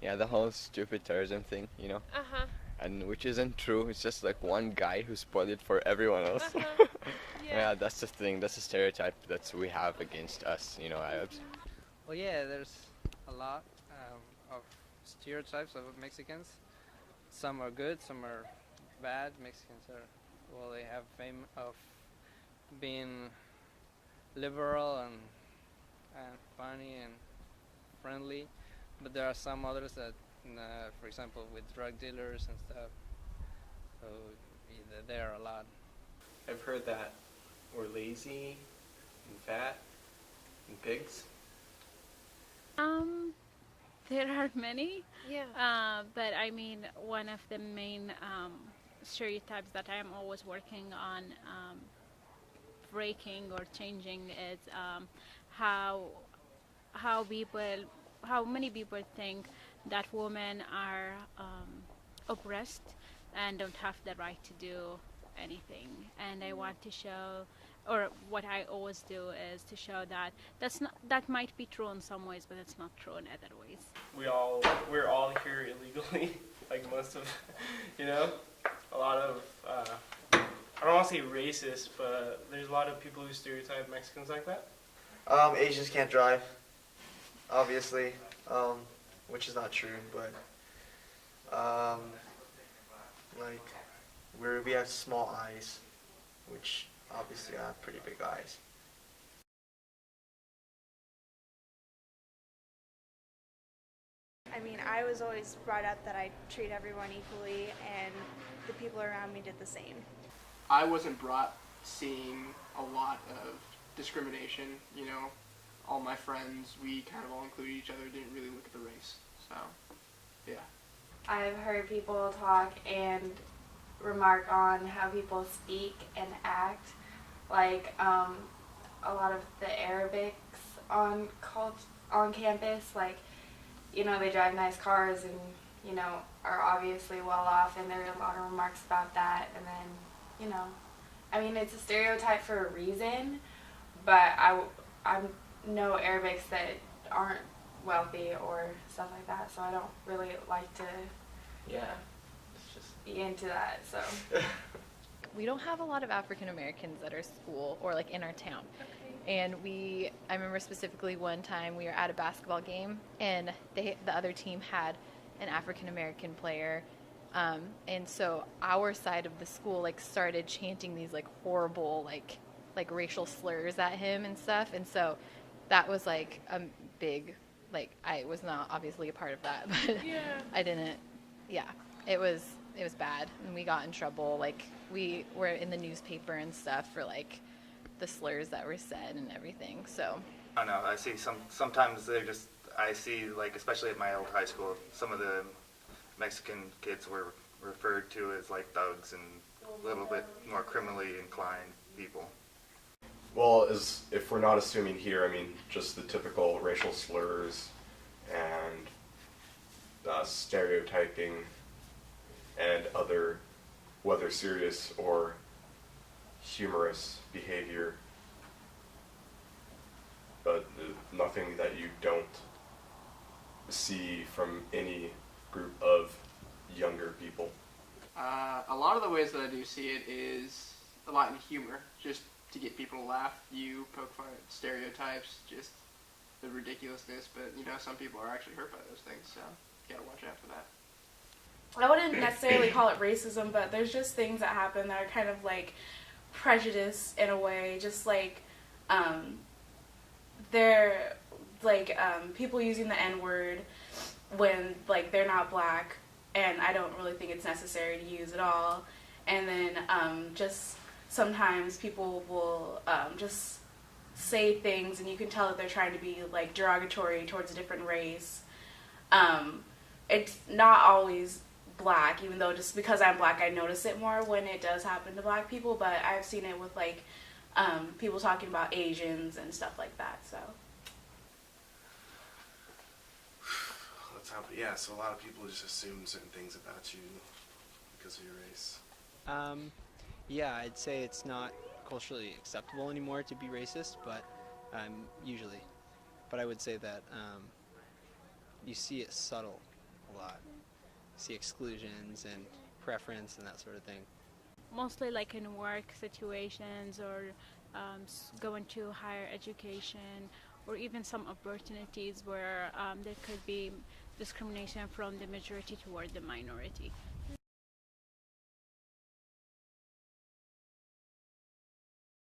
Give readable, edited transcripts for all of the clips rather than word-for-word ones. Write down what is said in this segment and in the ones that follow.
Yeah, the whole stupid terrorism thing, you know, Uh-huh. and which isn't true. It's just like one guy who spoiled it for everyone else. Uh-huh. Yeah. Yeah, that's the thing. That's the stereotype that we have against us, you know, Arabs. Mhm. Well, yeah, there's a lot of stereotypes of Mexicans. Some are good, some are bad. Mexicans are, well, they have fame of being liberal and funny and friendly, but there are some others that, for example, with drug dealers and stuff, so there are a lot. I've heard that we're lazy and fat and pigs. Um, there are many, Yeah. but I mean, one of the main stereotypes that I am always working on breaking or changing is how how people how many people think that women are oppressed and don't have the right to do anything. And I want to show, or what I always do is to show that that might be true in some ways, but it's not true in other ways. We're all here illegally, like most of, you know, a lot of I don't want to say racist, but there's a lot of people who stereotype Mexicans like that. Asians can't drive, obviously, which is not true, but like we have small eyes, which obviously have pretty big eyes. I mean, I was always brought up that I treat everyone equally, and the people around me did the same. I wasn't brought seeing a lot of discrimination, you know. All my friends, we kind of all included each other, didn't really look at the race. So, yeah. I've heard people talk and remark on how people speak and act, like a lot of the Arabics on campus, like, you know, they drive nice cars and, you know, are obviously well off, and there are a lot of remarks about that. And then, you know, I mean, it's a stereotype for a reason, but I know Arabics that aren't wealthy or stuff like that, so I don't really like to Yeah, it's just be into that, so. We don't have a lot of African Americans at our school or like in our town. And I remember specifically one time we were at a basketball game and the other team had an African American player. And so our side of the school like started chanting these like horrible like racial slurs at him and stuff. And so that was like a big, like, I was not obviously a part of that, but Yeah. I didn't, yeah, it was bad, and we got in trouble. Like, we were in the newspaper and stuff for like the slurs that were said and everything. So I don't know. I see sometimes I see, like, especially at my old high school, some of the Mexican kids were referred to as like thugs and a little bit more criminally inclined people. Well, if we're not assuming here, I mean, just the typical racial slurs and stereotyping and other, whether serious or humorous behavior, but nothing that you don't see from any group of younger people. A lot of the ways that I do see it is a lot in humor, just to get people to laugh. You poke fun at stereotypes, just the ridiculousness, but you know, some people are actually hurt by those things, so you gotta watch out for that. I wouldn't necessarily call it racism, but there's just things that happen that are kind of like prejudice in a way, just like they're like people using the N-word when like they're not black, and I don't really think it's necessary to use at all. And then just sometimes people will just say things and you can tell that they're trying to be like derogatory towards a different race. It's not always black, even though just because I'm black I notice it more when it does happen to black people, but I've seen it with like people talking about Asians and stuff like that. So yeah, so a lot of people just assume certain things about you because of your race. Yeah, I'd say it's not culturally acceptable anymore to be racist, but usually. But I would say that you see it subtle a lot. See exclusions and preference and that sort of thing. Mostly like in work situations or going to higher education or even some opportunities where there could be discrimination from the majority toward the minority.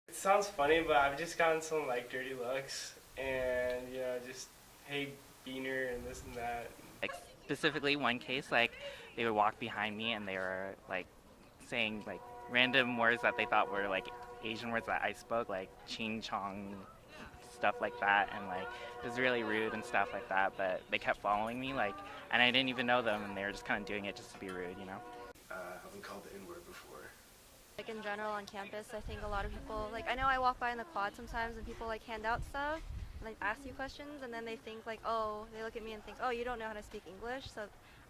It sounds funny, but I've just gotten some like dirty looks and just hey beaner and this and that. Like specifically one case, like they would walk behind me and they were like saying like random words that they thought were like Asian words that I spoke, like ching chong, stuff like that, and like it was really rude and stuff like that. But they kept following me, like, and I didn't even know them, and they were just kind of doing it just to be rude, you know. I've been called the N-word before. Like in general on campus, I think a lot of people, like I know I walk by in the quad sometimes and people like hand out stuff and like ask you questions and then they think like, oh, they look at me and think, oh, you don't know how to speak English. So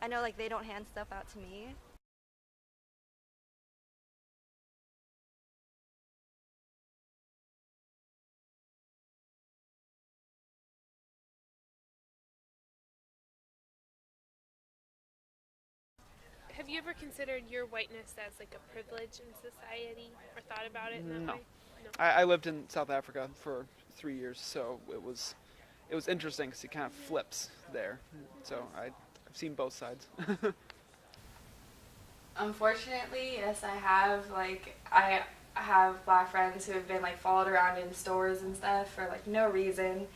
I know like they don't hand stuff out to me. Have you ever considered your whiteness as like a privilege in society or thought about it in that No. way? No. I lived in South Africa for 3 years, so it was interesting because it kind of flips there. So I've seen both sides. Unfortunately, yes, I have. Like, I have black friends who have been like followed around in stores and stuff for like no reason,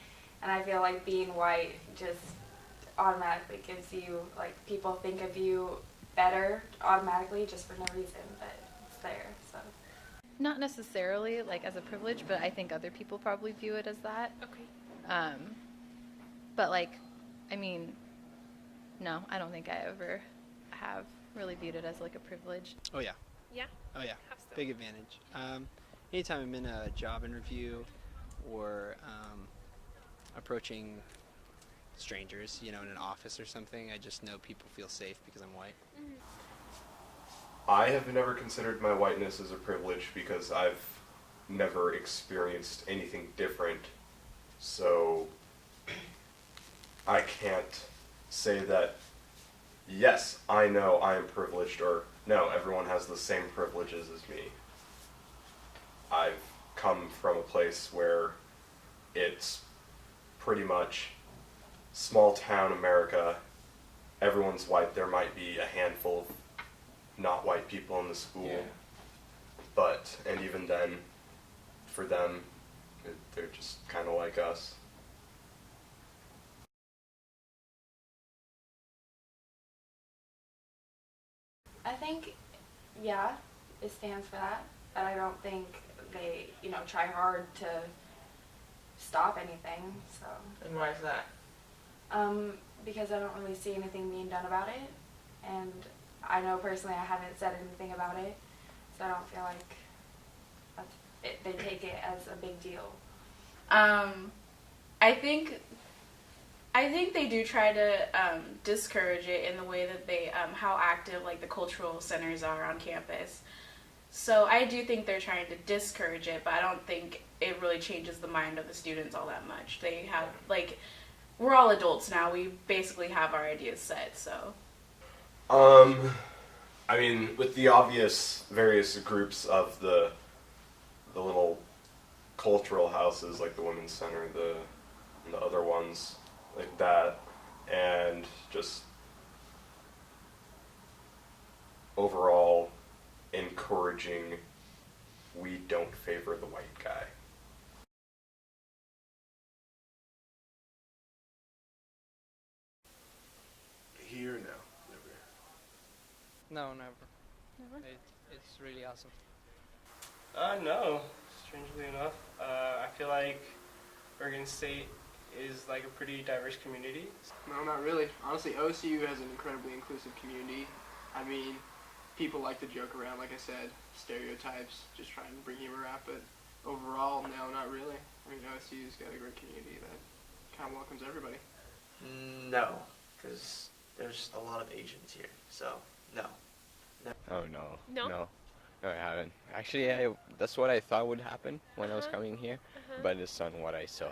and I feel like being white just automatically gives you, like, people think of you better automatically just for no reason, but it's there. So Not necessarily like as a privilege, but I think other people probably view it as that. Okay. But like, I mean, no, I don't think I ever have really viewed it as like a privilege. Oh yeah. Yeah? Oh yeah. How so? Big advantage. Anytime I'm in a job interview or approaching strangers, in an office or something, I just know people feel safe because I'm white. Mm-hmm. I have never considered my whiteness as a privilege because I've never experienced anything different. So I can't say that, yes, I know I am privileged, or no, everyone has the same privileges as me. I've come from a place where it's pretty much small town America. Everyone's white. There might be a handful of not white people in the school. Yeah. And even then, for them, they're just kind of like us. I think, yeah, it stands for that, but I don't think they, try hard to stop anything, so. And why is that? Because I don't really see anything being done about it, and I know personally I haven't said anything about it, so I don't feel like they take it as a big deal. I think they do try to discourage it in the way that they how active like the cultural centers are on campus. So I do think they're trying to discourage it, but I don't think it really changes the mind of the students all that much. They have we're all adults now. We basically have our ideas set. So. I mean, with the obvious various groups of the little cultural houses, like the Women's Center, and the other ones like that, and just overall encouraging, we don't favor the white guy. Here now, never. No, never. Never? It's really awesome. No, strangely enough. I feel like Oregon State is like a pretty diverse community. No, not really. Honestly, OSU has an incredibly inclusive community. I mean, people like to joke around, like I said, stereotypes, just try and bring humor out, but overall, no, not really. I mean, OSU's got a great community that kind of welcomes everybody. No, because there's a lot of Asians here, so no. Oh no. No? No, I haven't. Actually, that's what I thought would happen when I was coming here, but it's not what I saw.